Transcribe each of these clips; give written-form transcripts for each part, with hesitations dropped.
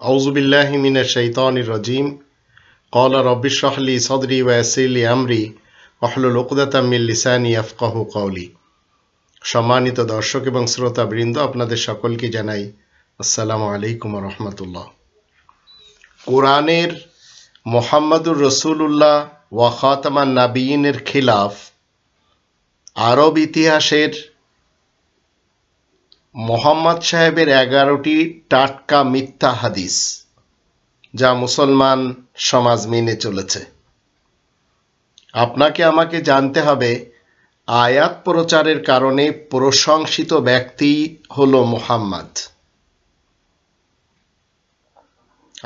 আউযু বিল্লাহি মিনাশ শাইতানির রাজিম। ক্বালা রাব্বি ইশরাহ লি সাদরি ওয়া ইয়াসসির লি আমরি ওয়াহলুল উকদাতাম মিন লিসানি ইয়াফকাহু কওলি। সম্মানিত দর্শক এবং শ্রোতাবৃন্দ, আপনাদের সকলকে জানাই আসসালামু আলাইকুম ওয়া রাহমাতুল্লাহ। কোরআনের মুহাম্মাদুর রাসূলুল্লাহ ওয়া খাতামান নাবিয়িনের খিলাফ আরব ইতিহাসের মোহাম্মদ সাহেবের 11টি টাটকা মিথ্যা হাদিস, যা মুসলমান সমাজ মেনে চলেছে। আপনাকে আমাকে জানতে হবে, আয়াত প্রচারের কারণে প্রশংসিত ব্যক্তি হলো মুহাম্মদ।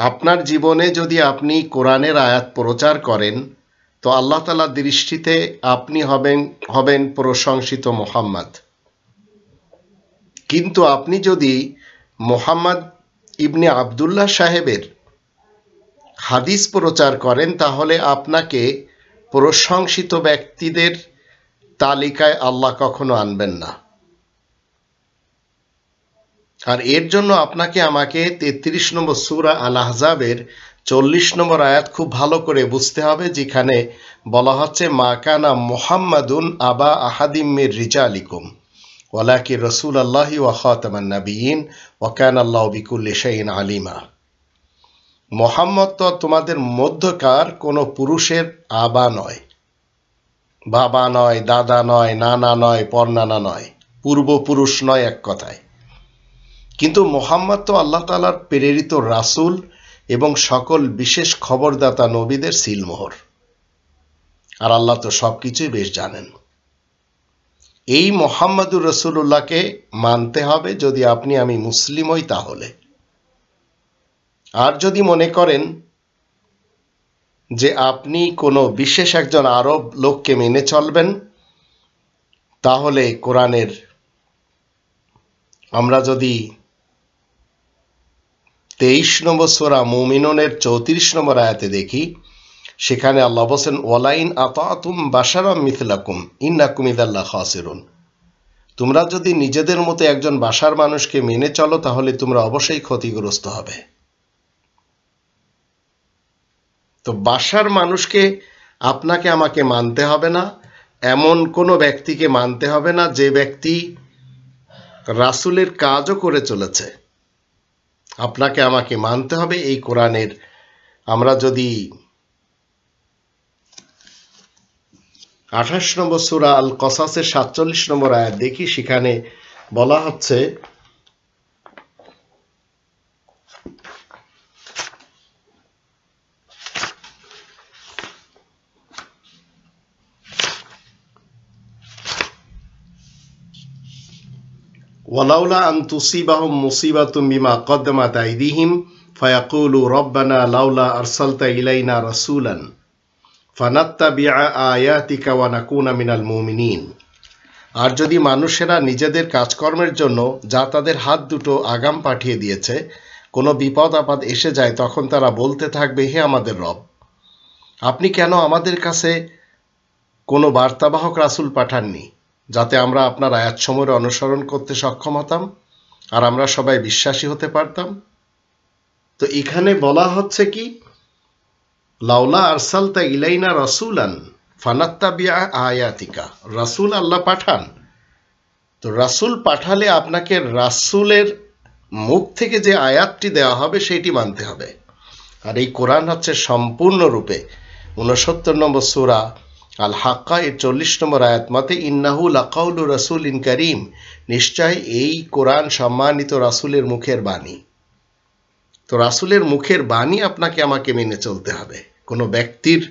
আপনার জীবনে যদি আপনি কোরআনের আয়াত প্রচার করেন, তো আল্লাহ তাআলার দৃষ্টিতে আপনি হবেন প্রশংসিত মুহাম্মদ। কিন্তু আপনি যদি মুহাম্মদ ইবনে আব্দুল্লাহ সাহেবের হাদিস প্রচার করেন, তাহলে আপনাকে প্রশংসিত ব্যক্তিদের তালিকায় আল্লাহ কখনো আনবেন না। আর এর জন্য আপনাকে আমাকে 33 নম্বর সূরা আল আহজাবের 40 নম্বর আয়াত খুব ভালো করে বুঝতে হবে, যেখানে বলা হচ্ছে, মা কানা মুহাম্মাদুন আবা আহাদিম মির রিজালিকুম ওয়ালাকিন রাসূলুল্লাহি ওয়া খাতামান নাবিয়িন ওয়া কানা আল্লাহু বিকুল্লি শাইইন আলিমা। মুহাম্মদ তো তোমাদের মধ্যকার কোনো পুরুষের আবা নয়, বাবা নয়, দাদা নয়, নানা নয়, পরনানা নয়, পূর্বপুরুষ নয়, এক কথায়। কিন্তু মুহাম্মদ তো আল্লাহ তাআলার প্রেরিত রাসূল এবং সকল বিশেষ খবরদাতা নবীদের সিলমোহর। আর আল্লাহ তো সবকিছুই বেশ জানেন। এই মুহাম্মদুর রাসূলুল্লাহকে মানতে হবে যদি আমি মুসলিম হই তাহলে। আর যদি মনে করেন যে আপনি কোনো বিশেষ একজন আরব লোককে মেনে চলবেন, তাহলে কোরআনের আমরা যদি 23 নম্বর সূরা মুমিনুনের 34 নম্বর আয়াতে দেখি, সেখানে আল্লাহ বলেন, ওয়ালাইন আতাতুম বাশারাম মিথলাকুম ইন্নাকুম ইযাল্লা খাসিরুন। তোমরা যদি নিজেদের মতো একজন বাশার মানুষকে মেনে চলো, তাহলে তোমরা অবশ্যই ক্ষতিগ্রস্ত হবে। তো বাশার মানুষকে আপনাকে আমাকে মানতে হবে না, এমন কোনো ব্যক্তিকে মানতে হবে না যে ব্যক্তি রাসূলের কাজও করে চলেছে। আপনাকে আমাকে মানতে হবে এই কোরআনের। আমরা যদি 28 নম্বর সূরা আল কসাসের 47 নম্বর আয়াত দেখি, সেখানে বলা হচ্ছে, ওয়ালাউলা আন তুসিবাহুম মুসিবাতুম বিমা কদ্দামাত আইদিহিম ফায়াকুলু রব্বানা লাউলা আরসালতা ইলাইনা রাসূলান ফানাত্তাবিআ আয়াতিকা ওয়া নাকুনা মিনাল মুমিনিন। আর যদি মানুষেরা নিজেদের কাজকর্মের জন্য যা তাদের হাত দুটো আগাম পাঠিয়ে দিয়েছে, কোনো বিপদ আপদ এসে যায়, তখন তারা বলতে থাকবে, হে আমাদের রব, আপনি কেন আমাদের কাছে কোনো বার্তাবাহক রাসূল পাঠাননি, যাতে আমরা আপনার আয়াতসমূহের অনুসরণ করতে সক্ষম হতাম আর আমরা সবাই বিশ্বাসী হতে পারতাম। তো এখানে বলা হচ্ছে কি, লাউলা আরসালতা ইলাইনা রাসূলান ফানাত্তাবিআ আয়াতিকা। রাসূল আল্লাহ পাঠান, তো রাসূল পাঠালে আপনাকে রাসূলের মুখ থেকে যে আয়াতটি দেওয়া হবে সেটি মানতে হবে। আর এই কোরআন হচ্ছে সম্পূর্ণরূপে 69 নম্বর সূরা আল হাক্কা এর 40 নম্বর আয়াত মতে, ইন্নাহু লাকাউলু রাসূলিন কারীম, নিশ্চয় এই কোরআন সম্মানিত রাসূলের মুখের বাণী। তো রাসূলের মুখের বাণী আপনাকে আমাকে মেনে চলতে হবে, কোনো ব্যক্তির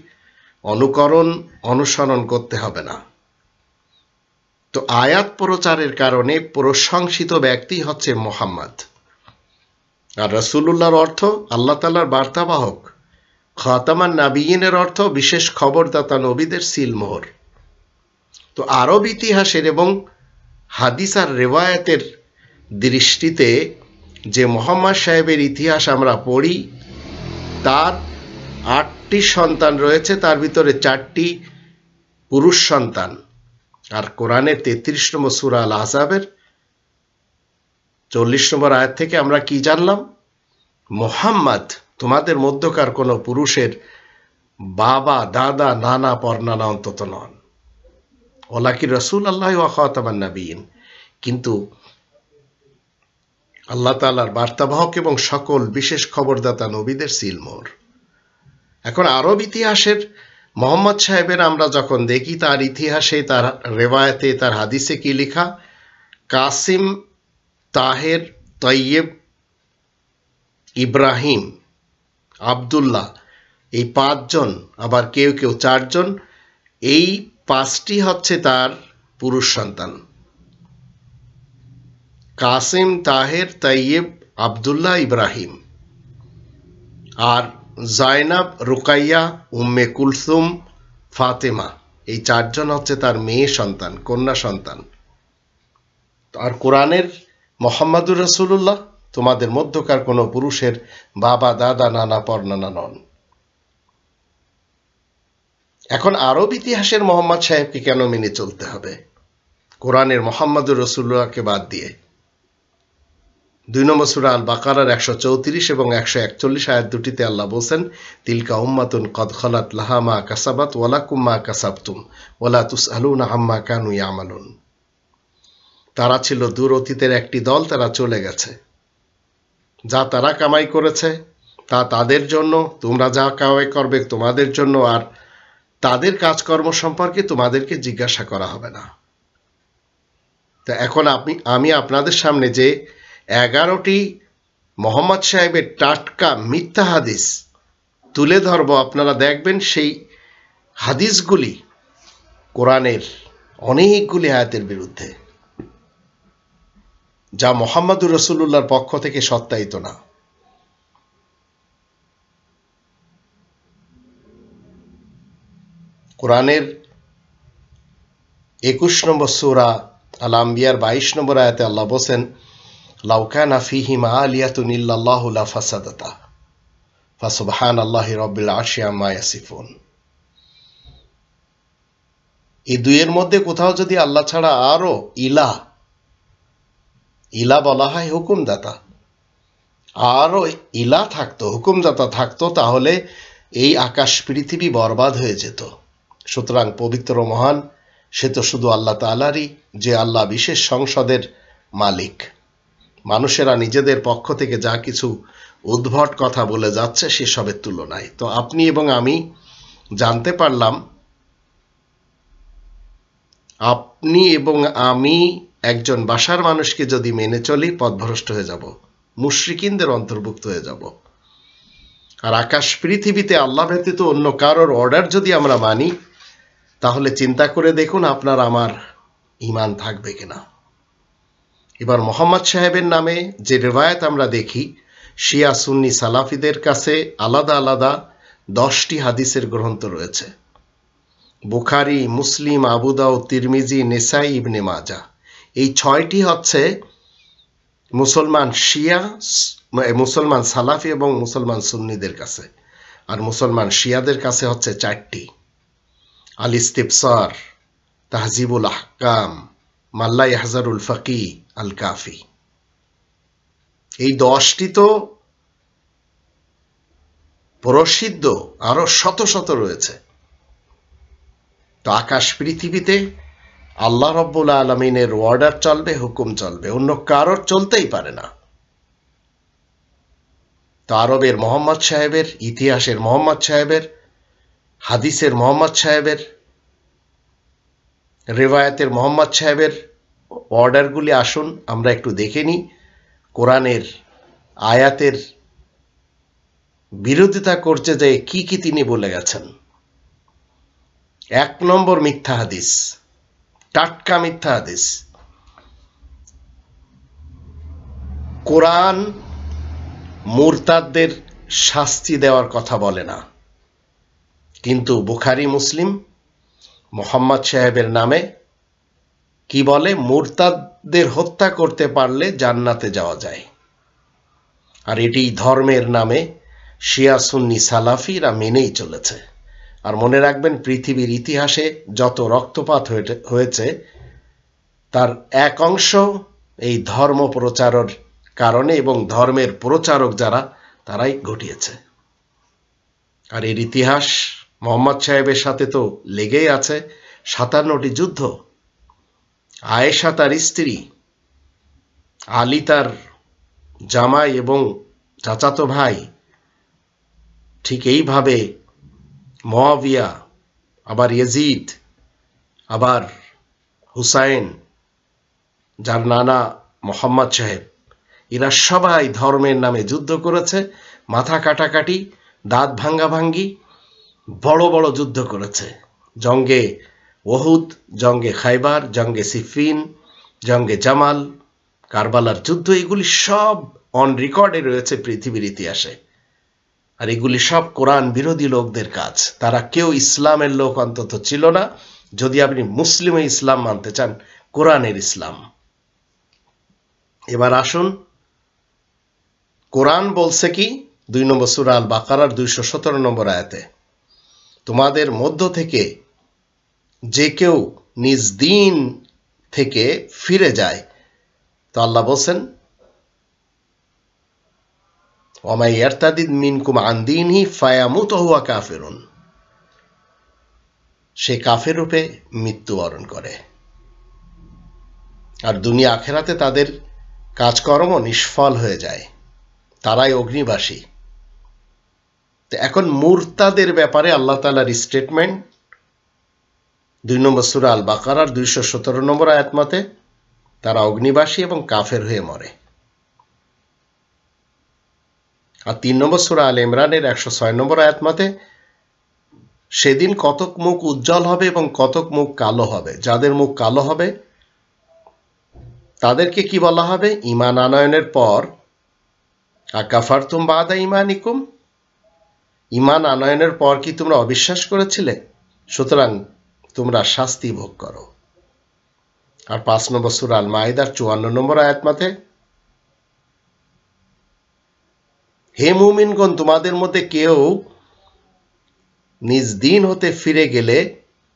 অনুসরণ করতে হবে না। তো আয়াত প্রচারের কারণে প্রশংসিত ব্যক্তি হচ্ছে মুহাম্মদ। আর রাসূলুল্লাহর অর্থ আল্লাহ তাআলার বার্তাবাহক, খাতামান নাবিয়িনের অর্থ বিশেষ খবরদাতা নবীদের সিলমোহর। তো আরব ইতিহাসের এবং হাদিস আর রিওয়ায়াতের দৃষ্টিতে যে মুহাম্মদ সাহেবের ইতিহাস আমরা পড়ি, তার 8টি সন্তান রয়েছে, তার ভিতরে 4টি পুরুষ সন্তান। আর কোরআনের 33 নম্বর সূরা আল আহজাবের 40 নম্বর আয়াত থেকে আমরা কি জানলাম, মুহাম্মদ তোমাদের মধ্যকার কোনো পুরুষের বাবা, দাদা, নানা, পরনানা অন্তত নন। ওয়ালাকিন রাসূলুল্লাহ ওয়া খাতামান নবিয়্যিন, কিন্তু আল্লাহ তাআলার বার্তাবাহক এবং সকল বিশেষ খবরদাতা নবীদের সিলমোহর। এখন আরব ইতিহাসের মোহাম্মদ সাহেবের আমরা যখন দেখি, তার ইতিহাসে, তার রেওয়ায়েতে, তার হাদিসে কি লেখা, কাসিম, তাহের, তৈয়ব, ইব্রাহিম, আব্দুল্লাহ, এই 5 জন, আবার কেউ কেউ 4 জন, এই 5টি হচ্ছে তার পুরুষ সন্তান। কাসিম, তাহের, তৈয়ব, আব্দুল্লাহ, ইব্রাহিম। আর জাইনাব, রুকাইয়া, উম্মে কুলসুম, ফাতেমা, এই 4 জন হচ্ছে তার মেয়ে সন্তান, কন্যা সন্তান। আর কোরআনের মুহাম্মাদুর রাসূলুল্লাহ তোমাদের মধ্যকার কোনো পুরুষের বাবা, দাদা, নানা, পরনানা নন। এখন আরব ইতিহাসের মোহাম্মদ সাহেবকে কেন মেনে চলতে হবে কোরআনের মুহাম্মাদুর রাসূলুল্লাহকে বাদ দিয়ে? 2 নম্বর সূরা আল বাকারার 134 এবং 141 আয়াত দুটিতে আল্লাহ বলেন, তিলকা উম্মাতুন কদ খালাত লাহা মা কাসাবাত ওয়া লাকুম মা কাসাবতুম ওয়া লা তুসআলুনা আম্মা কানু ইয়ামালুন। তারা ছিল দূর অতীতের একটি দল, তারা চলে গেছে। যা তারা কামাই করেছে তা তাদের জন্য, তোমরা যা কামাই করবে তোমাদের জন্য, আর তাদের কাজকর্ম সম্পর্কে তোমাদেরকে জিজ্ঞাসা করা হবে না। তা এখন আমি আপনাদের সামনে যে 11টি মোহাম্মদ সাহেবের টাটকা মিথ্যা হাদিস তুলে ধরব, আপনারা দেখবেন সেই হাদিসগুলি কোরআনের অনেকগুলি আয়াতের বিরুদ্ধে, যা মুহাম্মাদুর রাসূলুল্লাহর পক্ষ থেকে সত্যায়িত না। কোরআনের 21 নম্বর সূরা আল আম্বিয়ার 22 নম্বর আয়াতে আল্লাহ বলেন, লাউ কানা ফীহিমা আলিয়াতুন ইল্লাল্লাহু লাফাসাদাতা ফাসুবহানাল্লাহি রাব্বিল আরশি আম্মা ইয়াসিফুন। এই দুইয়ের মধ্যে কোথাও যদি আল্লাহ ছাড়া আরো ইলা বলা হয় হুকুমদাতা, আরো ইলা থাকতো, হুকুমদাতা থাকতো, তাহলে এই আকাশ পৃথিবী বরবাদ হয়ে যেত। সুতরাং পবিত্র মহান সে তো শুধু আল্লাহ তাআলারই, যে আল্লাহ বিশেষ সংসদের মালিক। মানুষেরা নিজেদের পক্ষ থেকে যা কিছু উদ্ভট কথা বলে যাচ্ছে সেসবের তুলনায়। তো আপনি এবং আমি জানতে পারলাম, আপনি এবং আমি একজন বাসার মানুষকে যদি মেনে চলি, পথভ্রষ্ট হয়ে যাব, মুশরিকিনদের অন্তর্ভুক্ত হয়ে যাব। আর আকাশ পৃথিবীতে আল্লাহ ব্যতীত অন্য কারোর অর্ডার যদি আমরা মানি, তাহলে চিন্তা করে দেখুন আপনার আমার ঈমান থাকবে কিনা। এবার মোহাম্মদ সাহেবের নামে যে রিওয়ায়াত আমরা দেখি, শিয়া, সুন্নি, সালাফিদের কাছে আলাদা আলাদা 10টি হাদিসের গ্রন্থ রয়েছে। বুখারী, মুসলিম, আবু দাউদ, তিরমিজি, নেসাই, ইবনে মাজাহ, এই 6টি হচ্ছে মুসলমান শিয়া, মুসলমান সালাফি এবং মুসলমান সুন্নিদের কাছে। আর মুসলমান শিয়াদের কাছে হচ্ছে 4টি, আল ইস্তিবসার, তাহজিবুল আহকাম, মাল্লা ইয়াহজারুল ফাকি, আল কাফি। এই 10টি তো প্রসিদ্ধ, আরো শত শত রয়েছে। তো আকাশ পৃথিবীতে আল্লাহ রব্বুল আলামিনের অর্ডার চলবে, হুকুম চলবে, অন্য কারোর চলতেই পারে না। তো আরবের মোহাম্মদ সাহেবের, ইতিহাসের মোহাম্মদ সাহেবের, হাদিসের মোহাম্মদ সাহেবের, রিওয়ায়াতের মোহাম্মদ সাহেবের অর্ডারগুলি আসুন আমরা একটু দেখে নিই। কোরআনের আয়াতের বিরোধিতা করছে যে কি কি তিনি বলে গেছেন। 1 নম্বর মিথ্যা হাদিস, টাটকা মিথ্যা হাদিস। কোরআন মুরতাদদের শাস্তি দেওয়ার কথা বলে না, কিন্তু বুখারী, মুসলিম মোহাম্মদ সাহেবের নামে কি বলে? মুরতাদদের হত্যা করতে পারলে জান্নাতে যাওয়া যায়। আর এটি ধর্মের নামে শিয়া, সুন্নি, সালাফিরা মেনেই চলেছে। আর মনে রাখবেন, পৃথিবীর ইতিহাসে যত রক্তপাত হয়েছে তার এক অংশ এই ধর্ম প্রচারের কারণে, এবং ধর্মের প্রচারক যারা তারাই ঘটিয়েছে। আর এর ইতিহাস মোহাম্মদ সাহেবের সাথে তো লেগেই আছে। 57টি যুদ্ধ, আয়েশা তার স্ত্রী, আলী তার জামাই এবং চাচাতো ভাই, ঠিক এইভাবে মুয়াবিয়া, আবার ইয়াজিদ, আবার হুসাইন যার নানা মোহাম্মদ সাহেব, এরা সবাই ধর্মের নামে যুদ্ধ করেছে, মাথা কাটাকাটি, দাঁত ভাঙ্গাভাঙ্গি, বড় বড় যুদ্ধ করেছে। জঙ্গে ওহুদ, জঙ্গে খাইবার, জঙ্গে সিফিন, জঙ্গে জামাল, কারবালার যুদ্ধ, এগুলি সব অন রেকর্ডে রয়েছে পৃথিবীর ইতিহাসে। আর এগুলি সব কোরআন বিরোধী লোকদের কাজ। তারা কেউ ইসলামের লোক অন্তত ছিল না, যদি আপনি মুসলিমে ইসলাম মানতে চান, কোরআনের ইসলাম। এবার আসুন, কোরআন বলছে কি 2 নম্বর সূরা আল বাকারার 217 নম্বর আয়াতে, তোমাদের মধ্য থেকে যে কেউ নিজ দিন থেকে ফিরে যায়, তো আল্লাহ বলছেন ওয়ামাই ইয়ারতাদিদ মিনকুম আন দীনিহি ফায়ামুত ওয়া হুয়া কাফিরুন, সে কাফের রূপে মৃত্যুবরণ করে, আর দুনিয়া আখেরাতে তাদের কাজকর্ম নিষ্ফল হয়ে যায়, তারাই অগ্নিবাসী। তো এখন মুরতাদের ব্যাপারে আল্লাহ তাআলার স্টেটমেন্ট 2 নম্বর সূরা আল বাকারার 217 নম্বর আয়াত মতে, তারা অগ্নিবাসী এবং কাফের হয়ে মরে। আর 3 নম্বর সূরা আল ইমরানের 106 নম্বর আয়াত মতে, সেদিন কতক মুখ উজ্জ্বল হবে এবং কতক মুখ কালো হবে। যাদের মুখ কালো হবে তাদেরকে কি বলা হবে? ঈমান আনয়নের পর আকাফারতুম বাদা ঈমানিকুম, ঈমান আনয়নের পর কি তোমরা অবিশ্বাস করেছিলে? সুতরাং তোমরা শাস্তি ভোগ করো। আর 5 নম্বর সূরা আল মাইদার 54 নম্বর আয়াত মতে, হে মুমিনগণ, তোমাদের মধ্যে কেউ নিজ দিন হতে ফিরে গেলে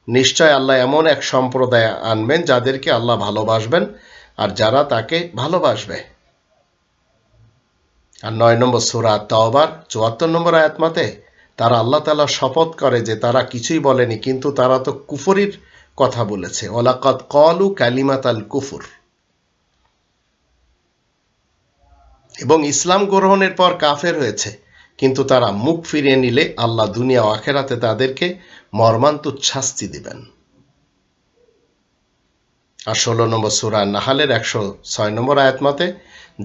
নিশ্চয় আল্লাহ এমন এক সম্প্রদায় আনবেন যাদেরকে আল্লাহ ভালোবাসবেন আর যারা তাকে ভালোবাসবে। আর 9 নম্বর সূরা তাওবার 74 নম্বর আয়াত মতে, তারা আল্লাহ তাআলা শপথ করে যে তারা কিছুই বলেনি, কিন্তু তারা তো কুফরির কথা বলেছে। ওয়ালাকাদ ক্বালু কালিমাতাল কুফর, এবং ইসলাম গ্রহণের পর কাফের হয়েছে, কিন্তু তারা মুখ ফিরিয়ে নিলে আল্লাহ দুনিয়া ও আখিরাতে তাদেরকে মর্মান্তিক শাস্তি দিবেন। আর 16 নম্বর সূরা নাহালের 106 নম্বর আয়াত মতে,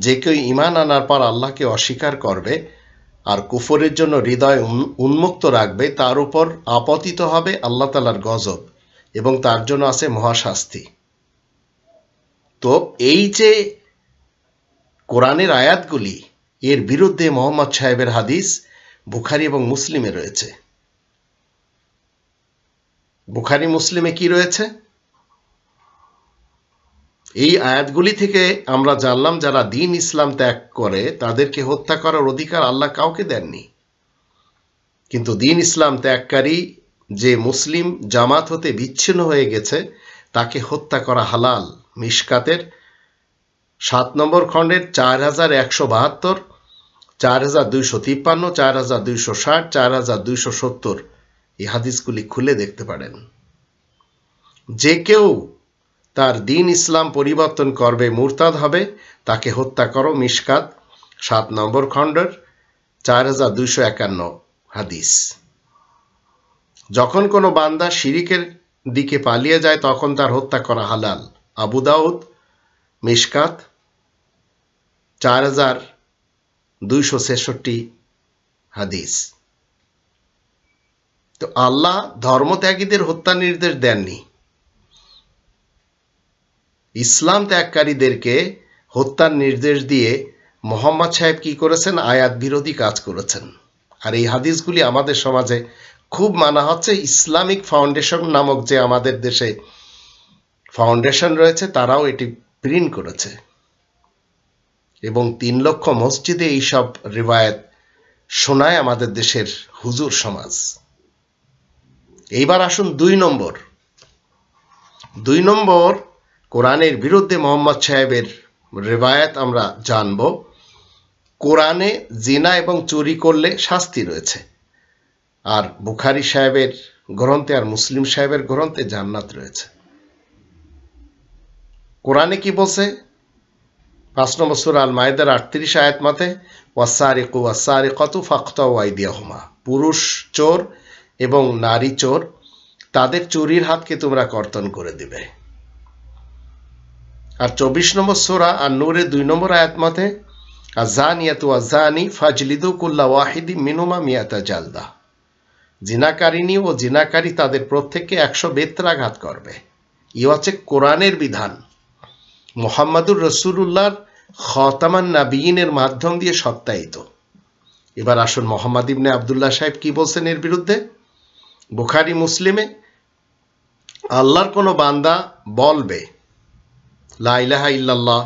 যে কেউ ঈমান আনার পর আল্লাহকে অস্বীকার করবে আর কুফরের জন্য হৃদয় উন্মুক্ত রাখবে, তার উপর আপতিত হবে আল্লাহ তাআলার গজব এবং তার জন্য আছে মহাশাস্তি। তো এই যে কোরআনের আয়াতগুলি, এর বিরুদ্ধে মোহাম্মদ সাহেবের হাদিস বুখারী এবং মুসলিমে রয়েছে। বুখারী মুসলিমে কি রয়েছে? এই আয়াতগুলি থেকে আমরা জানলাম যারা দ্বীন ইসলাম ত্যাগ করে তাদেরকে হত্যা করার অধিকার আল্লাহ কাউকে দেননি, কিন্তু দ্বীন ইসলাম ত্যাগকারী যে মুসলিম জামাত হতে বিচ্ছিন্ন হয়ে গেছে তাকে হত্যা করা হালাল। মিশকাতের 7 নম্বর খণ্ডের 4172, 4253, 4260, 4270 এই হাদিসগুলি খুলে দেখতে পারেন। যে কেউ তার দ্বীন ইসলাম পরিবর্তন করবে, মুরতাদ হবে, তাকে হত্যা করো। মিশকাত 7 নম্বর খণ্ডের 4251 হাদিস। যখন কোনো বান্দা শিরিকের দিকে পালিয়ে যায় তখন তার হত্যা করা হালাল। আবু দাউদ মিশকাত 4266 হাদিস। তো আল্লাহ ধর্মত্যাগীদের হত্যা নির্দেশ দেননি, ইসলাম ত্যাগকারীদেরকে হত্যার নির্দেশ দিয়ে মোহাম্মদ সাহেব কি করেছেন? আয়াত বিরোধী কাজ করেছেন। আর এই হাদিসগুলি আমাদের সমাজে খুব মানা হচ্ছে। ইসলামিক ফাউন্ডেশন নামক যে আমাদের দেশে ফাউন্ডেশন রয়েছে তারাও এটি প্রিন্ট করেছে এবং 3 লক্ষ মসজিদে এইসব রিওয়ায়াত শোনায় আমাদের দেশের হুজুর সমাজ। এইবার আসুন 2 নম্বর কোরআনের বিরুদ্ধে মোহাম্মদ সাহেবের রিওয়ায়াত আমরা জানব। কোরআনে জিনা এবং চুরি করলে শাস্তি রয়েছে, আর বুখারী সাহেবের গ্রন্থে আর মুসলিম সাহেবের গ্রন্থে জান্নাত রয়েছে। কোরআনে কি বলছে? 5 নম্বর সূরা আল মায়েদার 38 আয়াত মতে ওয়াসারিকু ওয়াসারিকাতু ফাকতাউ আইদিয়াহুমা, পুরুষ চোর এবং নারী চোর তাদের চুরির হাতকে তোমরা কর্তন করে দিবে। আর 24 নম্বর সূরা আর নূরের 2 নম্বর আয়াত মতে আযানিয়াতু ওয়াযানি ফাজলিদু কুল্লা ওয়াহিদিম মিনহুমা মিয়াতা জালদা, জিনাকারিনী ও জিনাকারী তাদের প্রত্যেককে 100 বেত্রাঘাত করবে। এই হচ্ছে কোরআনের বিধান, মুহাম্মাদুর রাসূলুল্লাহর খাতামান নাবিয়িনের মাধ্যম দিয়ে সত্যায়িত। এবার আসুন মোহাম্মদ ইবনে আব্দুল্লাহ সাহেব কি বলছেন এর বিরুদ্ধে। বুখারী মুসলিমে আল্লাহর কোনো বান্দা বলবে লা ইলাহা ইল্লাল্লাহ,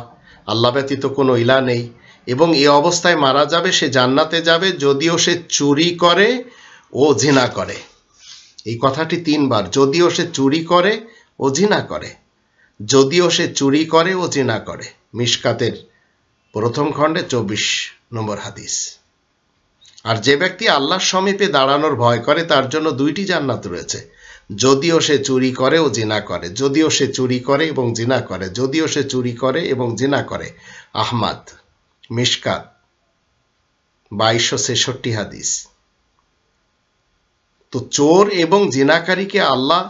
আল্লাহ ব্যতীত কোনো ইলাহ নেই, এবং এই অবস্থায় মারা যাবে, সে জান্নাতে যাবে যদিও সে চুরি করে ও জিনা করে। এই কথাটি 3 বার, যদিও সে চুরি করে ও জিনা করে, যদিও সে চুরি করে ও জিনা করে। মিশকাতের 1ম খণ্ডে 24 নম্বর হাদিস। আর যে ব্যক্তি আল্লাহর সমীপে দাঁড়ানোর ভয় করে তার জন্য 2টি জান্নাত রয়েছে, যদিও সে চুরি করে ও জিনা করে, যদিও সে চুরি করে এবং জিনা করে, যদিও সে চুরি করে এবং জিনা করে। আহমদ, মিশকাত 2266 হাদিস। তো চোর এবং জিনাকারীকে আল্লাহ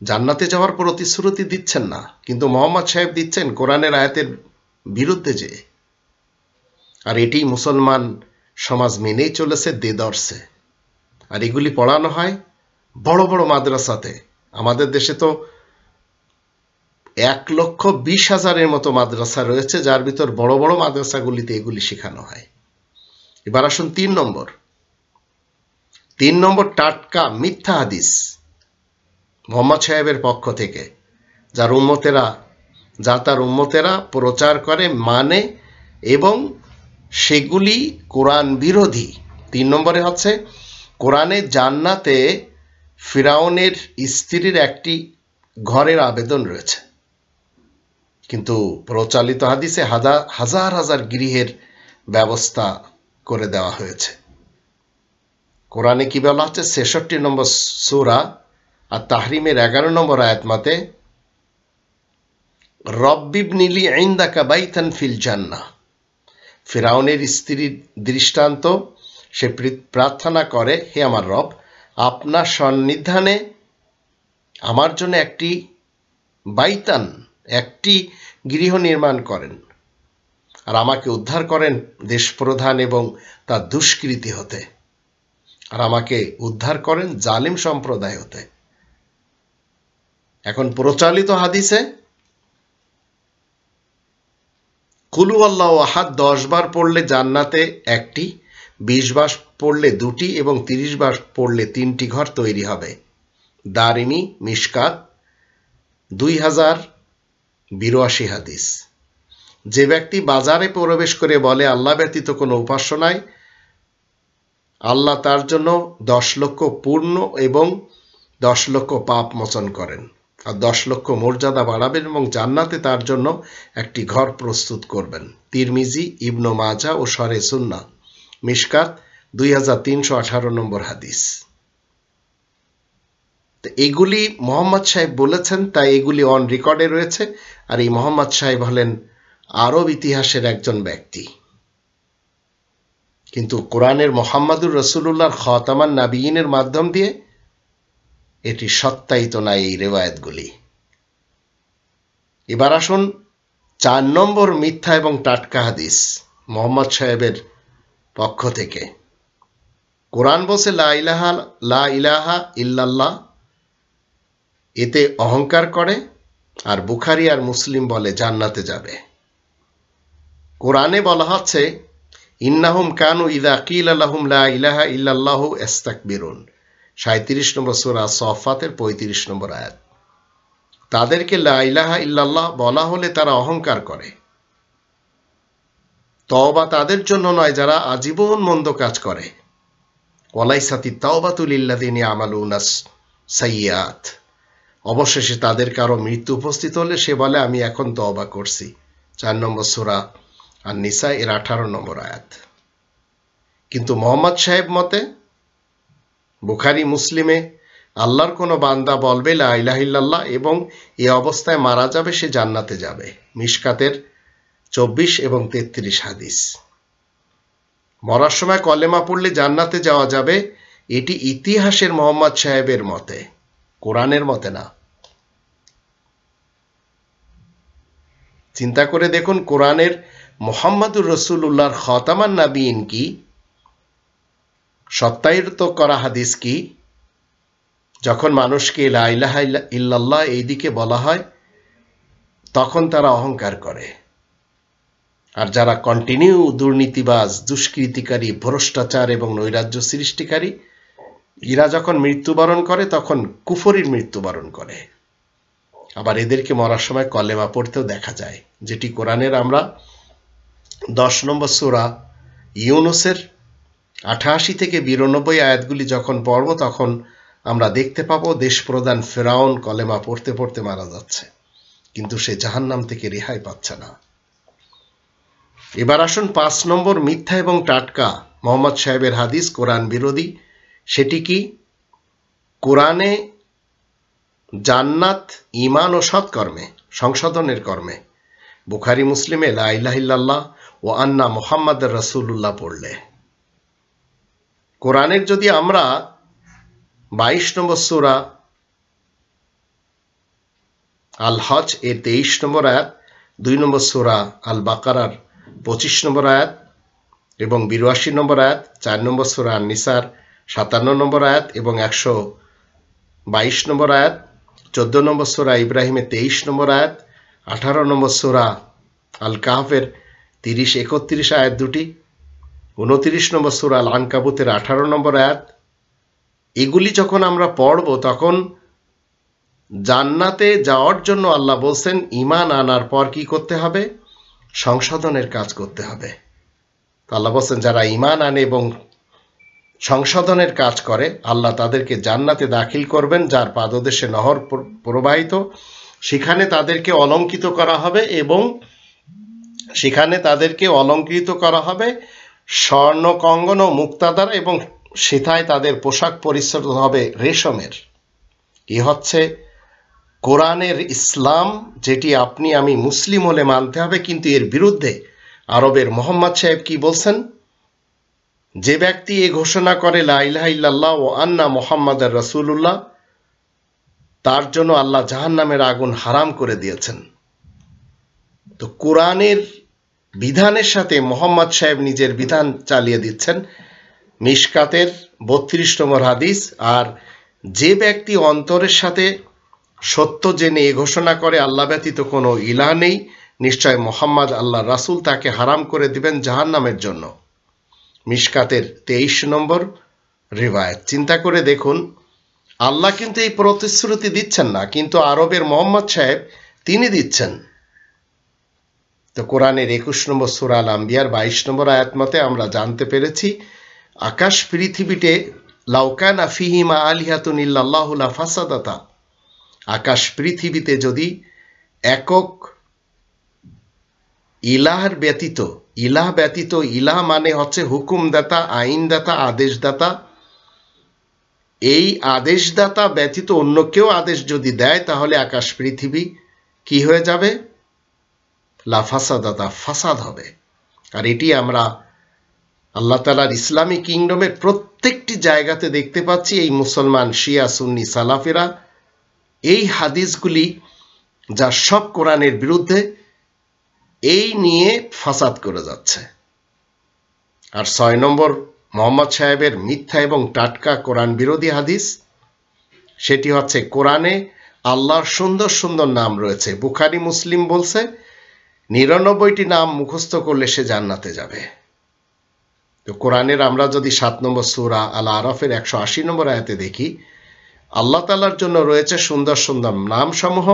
জান্নাতে যাওয়ার প্রতিশ্রুতি দিচ্ছেন না, কিন্তু মোহাম্মদ সাহেব দিচ্ছেন কোরআনের আয়াতের বিরুদ্ধে যে। আর এটি মুসলমান সমাজ মেনেই চলেছে দেদর্সে। আর এগুলি পড়ানো হয় বড় বড় মাদ্রাসাতে। আমাদের দেশে তো 1,20,000-এর মতো মাদ্রাসা রয়েছে, যার ভিতর বড় বড় মাদ্রাসাগুলিতে এগুলি শেখানো হয়। এবার আসুন 3 নম্বর টাটকা মিথ্যা হাদিস মোহাম্মদ সাহেবের পক্ষ থেকে, তার উম্মতেরা প্রচার করে, মানে এবং সেগুলি কোরআন বিরোধী। 3 নম্বরে হচ্ছে কোরআনে জান্নাতে ফিরাউনের স্ত্রীর একটি ঘরের আবেদন রয়েছে, কিন্তু প্রচলিত হাদিসে হাজার হাজার গৃহের ব্যবস্থা করে দেওয়া হয়েছে। কোরআনে কি বলা হচ্ছে? 66 নম্বর সূরা আর তাহরিমের 11 নম্বর আয়াত মতে রব্বিবনিলি ইনদাকা বাইতান ফিল জান্নাহ, ফিরাউনের স্ত্রীর দৃষ্টান্ত, সে প্রার্থনা করে, হে আমার রব, আপনার সন্নিধানে আমার জন্য একটি বাইতান, একটি গৃহ নির্মাণ করেন, আর আমাকে উদ্ধার করেন দেশপ্রধান এবং তার দুষ্কৃতি হতে, আর আমাকে উদ্ধার করেন জালিম সম্প্রদায় হতে। এখন প্রচলিত হাদিসে কুলু আল্লাহু আহাদ 10 বার পড়লে জান্নাতে 1টি, 20 বার পড়লে 2টি এবং 30 বার পড়লে 3টি ঘর তৈরি হবে। দারিমি, মিশকাত 2082 হাদিস। যে ব্যক্তি বাজারে প্রবেশ করে বলে আল্লাহ ব্যতীত কোনো উপাস্য নাই, আল্লাহ তার জন্য 10 লক্ষ পূর্ণ এবং 10 লক্ষ পাপ মোচন করেন, আর 10 লক্ষ মর্যাদা বাড়াবেন এবং জান্নাতে তার জন্য একটি ঘর প্রস্তুত করবেন। তিরমিজি, ইবনে মাজাহ ও শরে সুন্নাহ, মিশকাত 2318 নম্বর হাদিস। তো এগুলি মোহাম্মদ সাহেব বলেছেন, তাই এগুলি অন রেকর্ডে রয়েছে। আর এই মোহাম্মদ সাহেব হলেন আরব ইতিহাসের একজন ব্যক্তি, কিন্তু কোরআনের মুহাম্মাদুর রাসূলুল্লাহর খাতামান নাবিয়িনের মাধ্যম দিয়ে এটি সত্যায়িত নয় এই রিওয়ায়াতগুলি। এবার আসুন 4 নম্বর মিথ্যা এবং টাটকা হাদিস মোহাম্মদ সাহেবের পক্ষ থেকে। কোরআন বলছে লা ইলাহা ইল্লাল্লাহ, এতে অহংকার করে, আর বুখারী আর মুসলিম বলে জান্নাতে যাবে। কোরআনে বলা হচ্ছে ইন্নাহুম কানু ইযা কিলা লাহুম লা ইলাহা ইল্লাল্লাহু ইস্তাকবিরুন, 37 নম্বর সূরা সফাতের 35 নম্বর আয়াত। তাদেরকে লা ইলাহা ইল্লাল্লাহ বলা হলে তারা অহংকার করে। তওবা তাদের জন্য নয় যারা আজীবন মন্দ কাজ করে। ওয়ালাইসাতি তাওবাতু লিল্লাযিনা ইয়ামালুনাস সাইয়্যাত, অবশেষে তাদের কারো মৃত্যু উপস্থিত হলে সে বলে আমি এখন তওবা করছি, 4 নম্বর সূরা আন-নিসা এর 18 নম্বর আয়াত। কিন্তু মোহাম্মদ সাহেব মতে বুখারী মুসলিমে আল্লাহর কোনো বান্দা বলবে লা ইলাহা ইল্লাল্লাহ এবং এই অবস্থায় মারা যাবে, সে জান্নাতে যাবে। মিশকাতের 24 এবং 33 হাদিস। মরার সময় কলেমা পড়লে জান্নাতে যাওয়া যাবে, এটি ইতিহাসের মোহাম্মদ সাহেবের মতে, কোরআনের মতে না। চিন্তা করে দেখুন, কোরআনের মুহাম্মাদুর রাসূলুল্লাহর খাতামান নবীন কি, সত্যায়িত করা হাদিস কি, যখন মানুষকে লা ইলাহা ইল্লাল্লাহ এই দিকে বলা হয় তখন তারা অহংকার করে। আর যারা কন্টিনিউ দুর্নীতিবাজ, দুষ্কৃতিকারী, ভ্রষ্টাচার এবং নৈরাজ্য সৃষ্টিকারী, এরা যখন মৃত্যুবরণ করে তখন কুফরির মৃত্যুবরণ করে। আবার এদেরকে মরার সময় কলেমা পড়তেও দেখা যায়, যেটি কোরআনের আমরা 10 নম্বর সূরা ইউনুসের 88 থেকে 92 আয়াতগুলি যখন পড়ব তখন আমরা দেখতে পাবো দেশপ্রধান ফেরাউন কলেমা পড়তে পড়তে মারা যাচ্ছে, কিন্তু সে জাহান্নাম থেকে রেহাই পাচ্ছে না। এবার আসুন 5 নম্বর মিথ্যা এবং টাটকা মোহাম্মদ সাহেবের হাদিস কোরআন বিরোধী। সেটি কি? কোরআনে জান্নাত ঈমান ও সৎকর্মে, সংশোধনের কর্মে, বুখারী মুসলিমে লা ইলাহা ইল্লাল্লাহ ও আন্না মুহাম্মাদুর রাসূলুল্লাহ পড়লে। কোরআনের যদি আমরা 22 নম্বর সূরা আল হজ এর 23 নম্বর আয়াত, 2 নম্বর সূরা আল বাকারার 25 নম্বর আয়াত এবং 82 নম্বর আয়াত, 4 নম্বর সূরা আন-নিসার 57 নম্বর আয়াত এবং 122 নম্বর আয়াত, 14 নম্বর সূরা ইব্রাহিমের 23 নম্বর আয়াত, 18 নম্বর সূরা আল কাহফের 30-31 আয়াত দুটি, 29 নম্বর সূরা আল আনকাবুতের 18 নম্বর আয়াত, এগুলি যখন আমরা পড়ব তখন জান্নাতে যাওয়ার জন্য আল্লাহ বলছেন ঈমান আনার পর কি করতে হবে? সংশোধনের কাজ করতে হবে। আল্লাহ বলছেন যারা ঈমান আনে এবং সংশোধনের কাজ করে আল্লাহ তাদেরকে জান্নাতে দাখিল করবেন, যার পাদদেশে নহর প্রবাহিত, সেখানে তাদেরকে অলঙ্কৃত করা হবে এবং সেখানে তাদেরকে অলঙ্কৃত করা হবে স্বর্ণ কঙ্গন ও মুক্তা দ্বারা এবং সেথায় তাদের পোশাক পরিচ্ছদ হবে রেশমের। এ হচ্ছে কোরআনের ইসলাম, যেটি আপনি আমি মুসলিম হলে মানতে হবে। কিন্তু এর বিরুদ্ধে আরবের মোহাম্মদ সাহেব কি বলছেন? যে ব্যক্তি এ ঘোষণা করে লা ইলাহা ইল্লাল্লাহ ও আন্না মুহাম্মাদুর রাসূলুল্লাহ, তার জন্য আল্লাহ জাহান্নামের আগুন হারাম করে দিয়েছেন। তো কোরআনের বিধানের সাথে মোহাম্মদ সাহেব নিজের বিধান চালিয়ে দিচ্ছেন। মিশকাতের 32 নম্বর হাদিস। আর যে ব্যক্তি অন্তরের সাথে সত্য জেনে এ ঘোষণা করে আল্লাহ ব্যতীত কোনো ইলাহ নেই, নিশ্চয় মোহাম্মদ আল্লাহ রাসূল, তাকে হারাম করে দিবেন জাহান্নামের জন্য। মিশকাতের 23 নম্বর রিওয়ায়াত। চিন্তা করে দেখুন, আল্লাহ কিন্তু এই প্রতিশ্রুতি দিচ্ছেন না, কিন্তু আরবের মোহাম্মদ সাহেব তিনি দিচ্ছেন। তো কোরআনের 21 নম্বর সূরা আল আম্বিয়ার 22 নম্বর আয়াত মতে আমরা জানতে পেরেছি আকাশ পৃথিবীতে লাউ কানা ফিহিমা আলিহাতুন ইল্লাল্লাহু লা ফাসাদাতা, আকাশ পৃথিবীতে যদি একক ইলাহর ব্যতীত, ইলাহ ব্যতীত, ইলাহ মানে হচ্ছে হুকুমদাতা, আইনদাতা, আদেশদাতা, এই আদেশদাতা ব্যতীত অন্য কেউ আদেশ যদি দেয় তাহলে আকাশ পৃথিবী কি হয়ে যাবে? লা ফাসাদাতা, ফাসাদ হবে। আর এটি আমরা আল্লাহ তাআলার ইসলামী কিংডমের প্রত্যেকটি জায়গাতে দেখতে পাচ্ছি। এই মুসলমান শিয়া সুন্নি সালাফিরা এই হাদিসগুলি যা সব কোরআনের বিরুদ্ধে, এই নিয়ে ফাসাদ করে যাচ্ছে। আর 6 নম্বর মোহাম্মদ সাহেবের মিথ্যা এবং টাটকা কোরআন বিরোধী হাদিস, সেটি হচ্ছে কোরআনে আল্লাহর সুন্দর সুন্দর নাম রয়েছে। বুখারী মুসলিম বলছে 99টি নাম মুখস্থ করলে সে জান্নাতে যাবে। তো কোরআনের আমরা যদি 7 নম্বর সূরা আল আরাফের 180 নম্বর আয়াতে দেখি, আল্লাহ তাআলার জন্য রয়েছে সুন্দর সুন্দর নামসমূহ,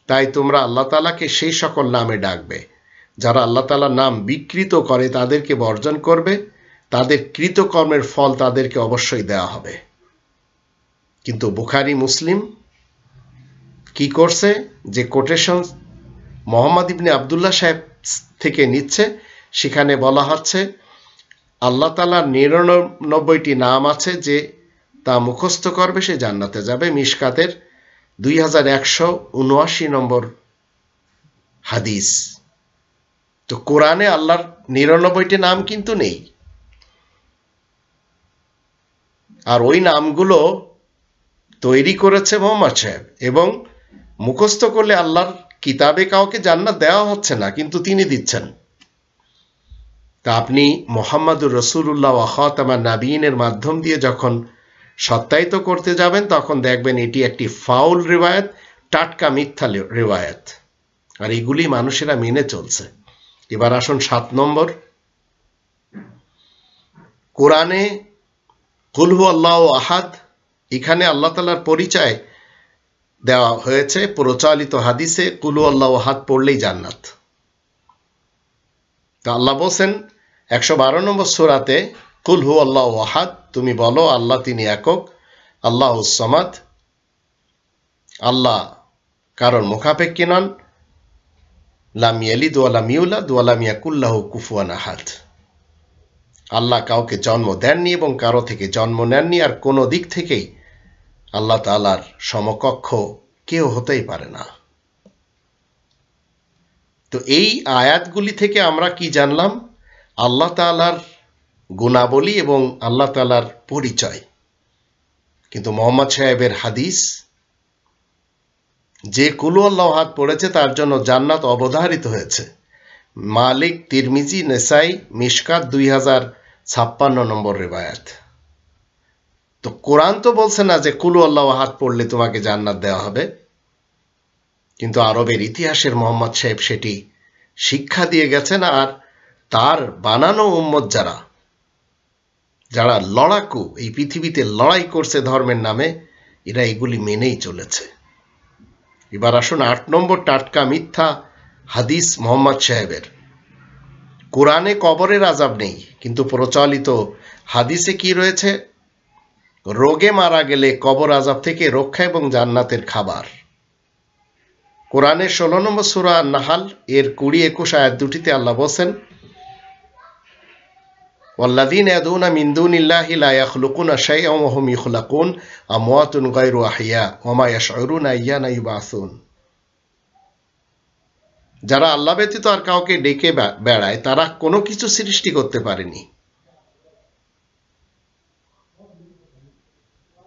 তাই তোমরা আল্লাহ তাআলাকে সেই সকল নামে ডাকবে। যারা আল্লাহ তাআলার নাম বিকৃত করে তাদেরকে বর্জন করবে, তাদের কৃতকর্মের ফল তাদেরকে অবশ্যই দেওয়া হবে। কিন্তু বুখারী মুসলিম কি করছে? যে কোটেশন মোহাম্মদ ইবনে আবদুল্লাহ সাহেব থেকে নিচ্ছে, সেখানে বলা হচ্ছে আল্লাহ তাআলার 99টি নাম আছে, যে তা মুখস্থ করবে সে জান্নাতে যাবে। মিশকাতের 2179 নম্বর হাদিস। তো কোরআনে আল্লাহর 99টি নাম কিন্তু নেই, আর ওই নামগুলো তৈরি করেছে মোহাম্মদ সাহেব, এবং মুখস্থ করলে আল্লাহর কিতাবে কাউকে জান্নাত দেওয়া হচ্ছে না, কিন্তু তিনি দিচ্ছেন। তা আপনি মুহাম্মাদুর রাসূলুল্লাহ ওয়া খাতামান নাবিয়িনের মাধ্যম দিয়ে যখন সত্যায়িত করতে যাবেন, তখন দেখবেন এটি একটি ফাউল রিওয়ায়াত, টাটকা মিথ্যা রিওয়ায়াত, আর এগুলি মানুষেরা মেনে চলছে। এবার আসুন 7 নম্বর। কোরআনে কুল হুয়াল্লাহু আহাদ, এখানে আল্লাহ তাআলার পরিচয় দেওয়া হয়েছে। প্রচলিত হাদিসে কুল হুয়াল্লাহু আহাদ পড়লেই জান্নাত। তা আল্লাহ বলেন 112 নম্বর সূরাতে, কুল হুয়াল্লাহু আহাদ, তুমি বলো আল্লাহ তিনি একক, আল্লাহুস সামাদ, আল্লাহ কারণ মুখাপেক্ষী নন, লাম ইয়ালিদ ওয়া লাম ইউলাদ ওয়া লাম ইয়াকুল লাহু কুফুয়ান আহাদ। আল্লাহ কাউকে জন্ম দেননি এবং কারো থেকে জন্ম নেননি, আর কোনো দিক থেকেই আল্লাহ তাআলার সমকক্ষ কেউ হতেই পারে না। তো এই আয়াতগুলি থেকে আমরা কি জানলাম? আল্লাহ তাআলার গুণাবলী এবং আল্লাহ তাআলার পরিচয়। কিন্তু মোহাম্মদ সাহেবের হাদিস, যে কুল হুয়াল্লাহু আহাদ পড়েছে তার জন্য জান্নাত অবধারিত হয়েছে। মালিক, তিরমিজি, নেসাই, মিশকাত 2056 নম্বর রিওয়ায়াত। তো কোরআন তো বলছে না যে কুল হুয়াল্লাহু আহাদ পড়লে তোমাকে জান্নাত দেওয়া হবে, কিন্তু আরবের ইতিহাসের মোহাম্মদ সাহেব সেটি শিক্ষা দিয়ে গেছেন, আর তার বানানো উম্মত যারা লড়াকু, এই পৃথিবীতে লড়াই করছে ধর্মের নামে, এরা এগুলি মেনেই চলেছে। এবার আসুন 8 নম্বর টাটকা মিথ্যা হাদিস মোহাম্মদ সাহেবের। কোরআনে কবরের আযাব নেই, কিন্তু প্রচলিত হাদিসে কি রয়েছে? রোগে মারা গেলে কবর আযাব থেকে রক্ষা এবং জান্নাতের খাবার। কোরআনের 16 নম্বর সূরা নাহাল এর 20-21 আয়াত দুটিতে আল্লাহ বলেন, ওয়াল্লাযীনা ইয়াদউনা মিন দুনিল্লাহি লা ইয়াখলুকুনা শাইআন ওয়া হুম ইখলাকুন আমওয়াতুন গায়রু আহইয়া ওয়া মা ইয়াশউরুনা আইয়ানা ইউবাসুন। যারা আল্লাহ ব্যতীত আর কাউকে ডেকে বেড়ায়, তারা কোনো কিছু সৃষ্টি করতে পারেনি,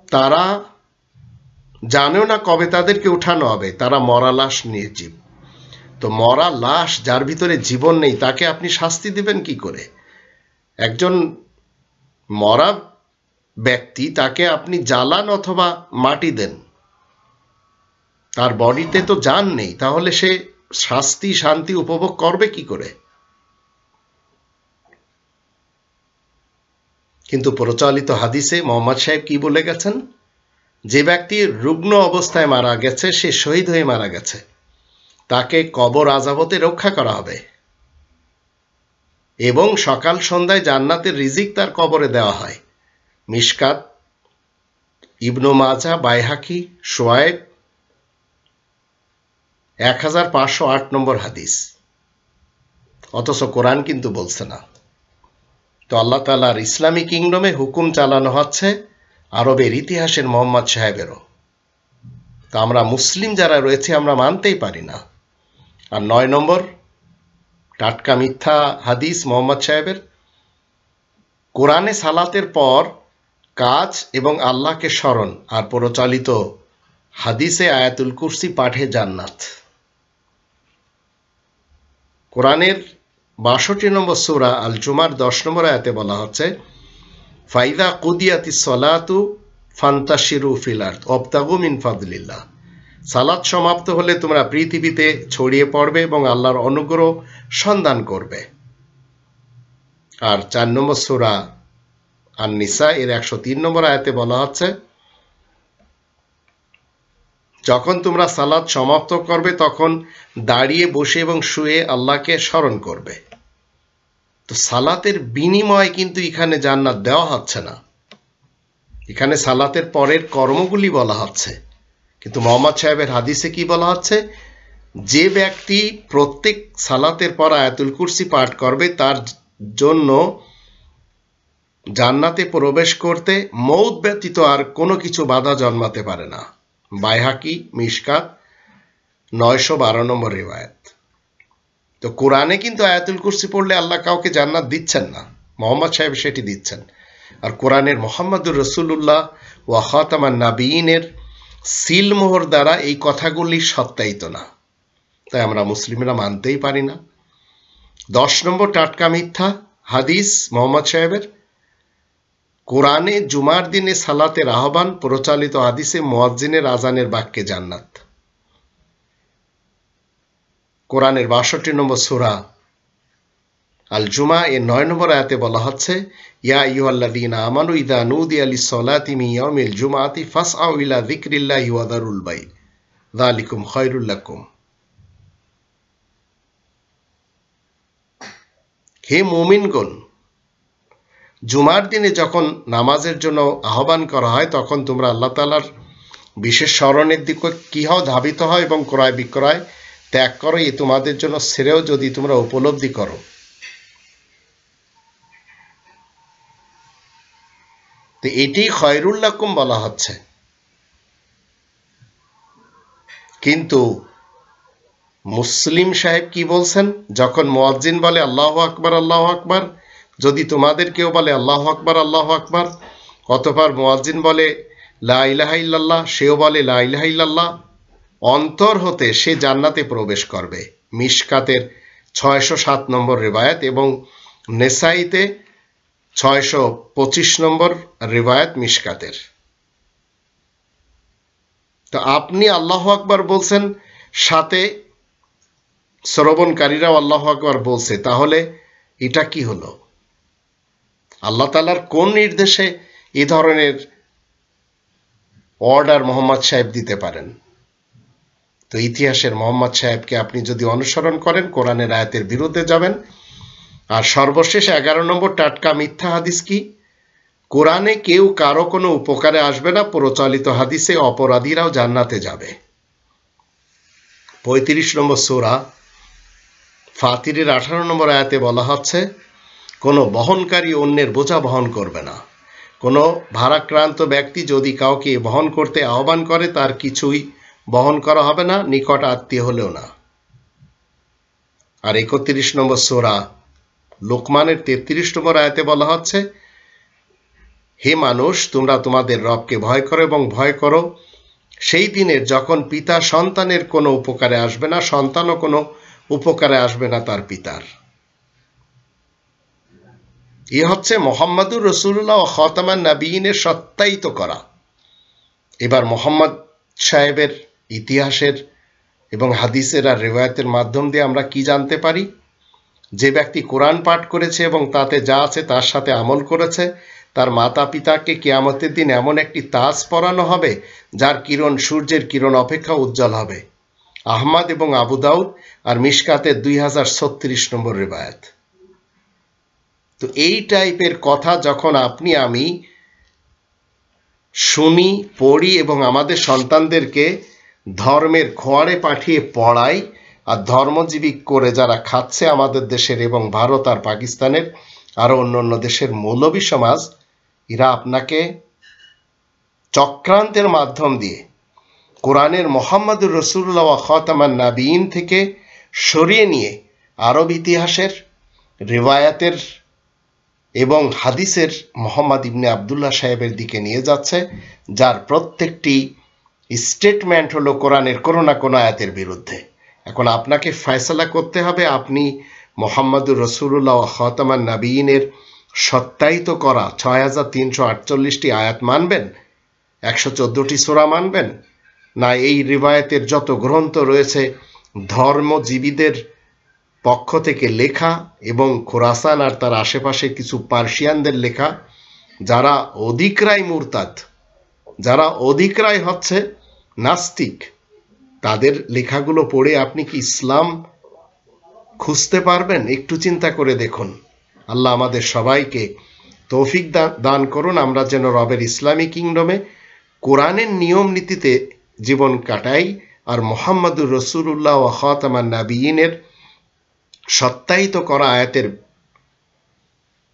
তারা জানেও না কবে তাদেরকে উঠানো হবে, তারা মরা লাশ, নির্জীব। তো মরা লাশ যার ভিতরে জীবন নেই, তাকে আপনি শাস্তি দিবেন কি করে? একজন মরা ব্যক্তি, তাকে আপনি জ্বালান অথবা মাটি দেন, তার বডিতে তো জান নেই, তাহলে সে শাস্তি শান্তি উপভোগ করবে কি করে? কিন্তু প্রচলিত হাদিসে মোহাম্মদ সাহেব কি বলে গেছেন? যে ব্যক্তি রুগ্ন অবস্থায় মারা গেছে, সে শহীদ হয়ে মারা গেছে, তাকে কবর আযাবতে রক্ষা করা হবে, এবং সকাল সন্ধ্যায় জান্নাতের রিজিক তার কবরে দেওয়া হয়। মিশকাত, ইবনু মাজাহ, বাইহাকি, শুআয়ব 1508 নম্বর হাদিস। অথচ কোরআন কিন্তু বলছে না। তো আল্লাহ তাআলার ইসলামী কিংডমে হুকুম চালানো হচ্ছে আরবের ইতিহাসের মোহাম্মদ সাহেবেরও। তা আমরা মুসলিম যারা রয়েছে, আমরা মানতেই পারি না। আর 9 নম্বর টাটকা মিথ্যা হাদিস মোহাম্মদ সাহেবের, কোরআনে সালাতের পর কাজ এবং আল্লাহকে স্মরণ, আর প্রচলিত হাদিসে আয়াতুল কুরসি পাঠে জান্নাত। কোরআনের 62 নম্বর সূরা আল জুমার 10 নম্বর আয়াতে বলা হচ্ছে, ফাইদা কুদিয়াতিস সালাতু ফান্তাশিরু ফিল আরদ ওয়াবতাগু মিন ফাদলিল্লাহ। সালাত সমাপ্ত হলে তোমরা পৃথিবীতে ছড়িয়ে পড়বে এবং আল্লাহর অনুগ্রহ সন্ধান করবে। আর 4 নম্বর সূরা আন-নিসা এর 103 নম্বর আয়াতে বলা হচ্ছে, যখন তোমরা সালাত সমাপ্ত করবে তখন দাঁড়িয়ে, বসে এবং শুয়ে আল্লাহকে স্মরণ করবে। তো সালাতের বিনিময়ে কিন্তু এখানে জান্নাত দেওয়া হচ্ছে না, এখানে সালাতের পরের কর্মগুলি বলা হচ্ছে। কিন্তু মোহাম্মদ সাহেবের হাদিসে কি বলা হচ্ছে? যে ব্যক্তি প্রত্যেক সালাতের পর আয়াতুল কুরসি পাঠ করবে তার জন্য জান্নাতে প্রবেশ করতে মউত ব্যতীত আর কোনো কিছু বাধা জন্মাতে পারে না। বাইহাকি মিশকাত 912 নম্বর রিওয়ায়াত। তো কোরআনে কিন্তু আয়াতুল কুরসি পড়লে আল্লাহ কাউকে জান্নাত দিচ্ছেন না, মোহাম্মদ সাহেব সেটি দিচ্ছেন। আর কোরআনের মোহাম্মদুর রাসূলুল্লাহ ওয়া খাতামান নাবিয়িনের সিলমোহর দ্বারা এই কথাগুলি সত্যায়িত না, তাই আমরা মুসলিমরা মানতেই পারি না। 10 নম্বর টাটকা মিথ্যা হাদিস মোহাম্মদ সাহেবের, কোরআনে জুমার দিনে সালাতের আহ্বান, প্রচলিত হাদিসে মুয়াজ্জিনের আজানের বাক্যে জান্নাত। কোরআনের 62 নম্বর সূরা আল জুমা এর 9 নম্বর আয়াতে বলা হচ্ছে, ইয়া আইয়ুহাল্লাযীনা আমানু ইযা নুদিয়া লিস-সালাতি মিন ইয়াউমিল জুমআতি ফাসআউ ইলা যিকরিল্লাহি ওয়া যারুল বাই যালিকুম খায়রুল লাকুম। হে মুমিনগণ, জুমার দিনে যখন নামাজের জন্য আহ্বান করা হয় তখন তোমরা আল্লাহ তাআলার বিশেষ স্মরণের দিকে কি হও, ধাবিত হয় এবং ক্রয় বিক্রয় ত্যাগ করো, এ তোমাদের জন্য শ্রেয় যদি তোমরা উপলব্ধি করো। তো এটি খায়রুল লাকুম বলা হচ্ছে। কিন্তু মুসলিম সাহেব কি বলছেন, যখন মুয়াজ্জিন বলে আল্লাহু আকবার আল্লাহু আকবার, যদি তোমাদের কেউ বলে আল্লাহু আকবার আল্লাহু আকবার, অতঃপর মুয়াজ্জিন বলে লা ইলাহা ইল্লাল্লাহ, সেও বলে লা ইলাহা ইল্লাল্লাহ, অন্তর হতে সে জান্নাতে প্রবেশ করবে। মিশকাতের 607 নম্বর রিওয়ায়াত এবং নেসাইতে 625 নম্বর রিওয়ায়াত মিশকাতের। তো আপনি আল্লাহু আকবার বলছেন, সাথে শ্রবণকারীরাও আল্লাহু আকবার বলছে, তাহলে এটা কি হলো? আল্লাহ তাআলার কোন নির্দেশে এই ধরনের অর্ডার মোহাম্মদ সাহেব দিতে পারেন? তো ইতিহাসের মোহাম্মদ সাহেবকে আপনি যদি অনুসরণ করেন কোরআনের আয়াতের বিরুদ্ধে যাবেন। আর সর্বশেষ 11 নম্বর টাটকা মিথ্যা হাদিস কি, কোরআনে কেউ কারো কোনো উপকারে আসবে না, প্রচলিত হাদিসে অপরাধীরাও জান্নাতে যাবে। 35 নম্বর সূরা ফাতিরের 18 নম্বর আয়াতে বলা হচ্ছে, কোনো বহনকারী অন্যের বোঝা বহন করবে না। কোনো ভারাক্রান্ত ব্যক্তি যদি কাউকে বহন করতে আহ্বান করে তার কিছুই বহন করা হবে না, নিকট আত্মীয় হলেও না। আর 31 নম্বর সূরা লোকমানের 33 নম্বর আয়াতে বলা হচ্ছে, হে মানুষ, তোমরা তোমাদের রবকে ভয় করো এবং ভয় করো সেই দিনের যখন পিতা সন্তানের কোনো উপকারে আসবে না, সন্তানও কোনো উপকারে আসবে না তার পিতার। এ হচ্ছে মোহাম্মদুর রাসূলুল্লাহ ও খাতামান নাবিয়িনের সত্যায়িত করা। এবার মোহাম্মদ সাহেবের ইতিহাসের এবং হাদিসের আর রিওয়ায়াতের মাধ্যম দিয়ে আমরা কি জানতে পারি? যে ব্যক্তি কোরআন পাঠ করেছে এবং তাতে যা আছে তার সাথে আমল করেছে, তার মাতা পিতাকে কিয়ামতের দিন এমন একটি তাজ পরানো হবে যার কিরণ সূর্যের কিরণ অপেক্ষা উজ্জ্বল হবে। আহমদ এবং আবু দাউদ আর মিশকাতের 2036 নম্বর রিওয়ায়াত। তো এই টাইপের কথা যখন আপনি আমি শুনি, পড়ি এবং আমাদের সন্তানদেরকে ধর্মের খোয়ারে পাঠিয়ে পড়াই, আর ধর্মজীবী করে যারা খাচ্ছে আমাদের দেশের এবং ভারত আর পাকিস্তানের আরো অন্যান্য দেশের মৌলবী সমাজ, এরা আপনাকে চক্রান্তের মাধ্যম দিয়ে কোরআনের মুহাম্মদুর রাসূলুল্লাহ ওয়া খাতামান নাবিয়িন থেকে সরিয়ে নিয়ে আরব ইতিহাসের, রিওয়ায়াতের এবং হাদিসের মোহাম্মদ ইবনে আবদুল্লাহ সাহেবের দিকে নিয়ে যাচ্ছে, যার প্রত্যেকটি স্টেটমেন্ট হলো কোরআনের কোনো না কোনো আয়াতের বিরুদ্ধে। এখন আপনাকে ফয়সালা করতে হবে, আপনি মুহাম্মদুর রাসূলুল্লাহ ওয়া খাতামান নাবিয়িনের সত্যায়িত করা 6348টি আয়াত মানবেন, 114টি সূরা মানবেন, না এই রিওয়ায়াতের যত গ্রন্থ রয়েছে ধর্মজীবীদের পক্ষ থেকে লেখা এবং খোরাসান আর তার আশেপাশে কিছু পার্সিয়ানদের লেখা, যারা অধিকরাই মুরতাদ, যারা অধিকরাই হচ্ছে নাস্তিক, তাদের লেখাগুলো পড়ে আপনি কি ইসলাম খুঁজতে পারবেন? একটু চিন্তা করে দেখুন। আল্লাহ আমাদের সবাইকে তৌফিক দান করুন, আমরা যেন রবের ইসলামী কিংডমে কোরআনের নিয়ম নীতিতে জীবন কাটাই, আর মুহাম্মাদুর রাসূলুল্লাহ ওয়া খাতামান নাবিয়িনের সত্যায়িত করা আয়াতের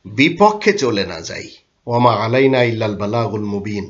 বিপক্ষে চলে না যাই। ওয়া মা আলাইনা ইল্লাল বালাগুল মুবিন।